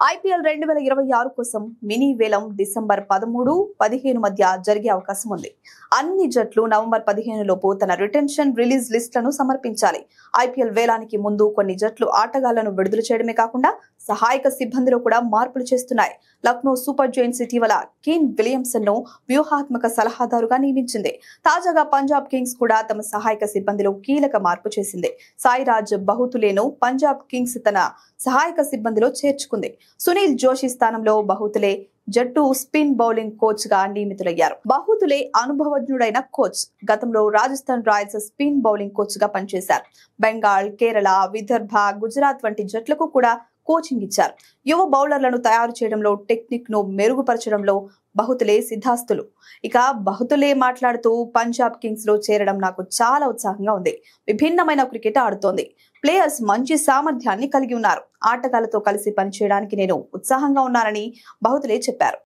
IPL 2026 కోసం mini వేలం December 13, 15 మధ్య జరిగే అవకాశం ఉంది. అన్ని జట్లు నవంబర్ 15 లోపు తన రిటెన్షన్ రిలీజ్ లిస్టులను సమర్పించాలి. ఐపీఎల్ వేలానికి ముందు కొన్ని జట్లు ఆటగాళ్లను విడుదల చేయడమే కాకుండా సహాయక సిబ్బందిలో కూడా మార్పులు చేస్తున్నాయి. లక్నో సూపర్ జైంట్స్ ఇటీవల కేన్ విలియమ్సన్ ను వ్యూహాత్మక సలహాదారుగా నియమించింది. తాజాగా పంజాబ్ కింగ్స్ కూడా తమ సహాయక సిబ్బందిలో కీలక మార్పు చేసింది. సాయిరాజ్ బహుతులేను పంజాబ్ కింగ్స్ తన సహాయక సిబ్బందిలో చేర్చుకుంది. సునీల్ జోషి స్థానంలో బహుతులే జట్టు స్పిన్ బౌలింగ్ కోచ్ గా నియమితులయ్యారు. బహుతులే అనుభవజ్ఞుడైన కోచ్. గతంలో Rajasthan Royals spin bowling coach గా పనిచేశారు. బెంగాల్, కేరళ, విదర్భ, గుజరాత్ వంటి జట్లకు కూడా కోచింగ్ ఇచ్చారు. యువ బౌలర్లను తయారు చేయడంలో, టెక్నిక్ ను మెరుగుపరచడంలో బహుతులే సిద్ధాస్తులు. ఇక బహుతులే మాట్లాడుతూ, పంజాబ్ కింగ్స్ లో చేరడం నాకు చాలా ఉత్సాహంగా ఉంది. విభిన్నమైన క్రికెట్ ఆడుతోంది. ప్లేయర్స్ మంచి సామర్థ్యాన్ని కలిగి ఉన్నారు. ఆటగాళ్లతో కలిసి పనిచేయడానికి నేను ఉత్సాహంగా ఉన్నానని బహుతులే చెప్పారు.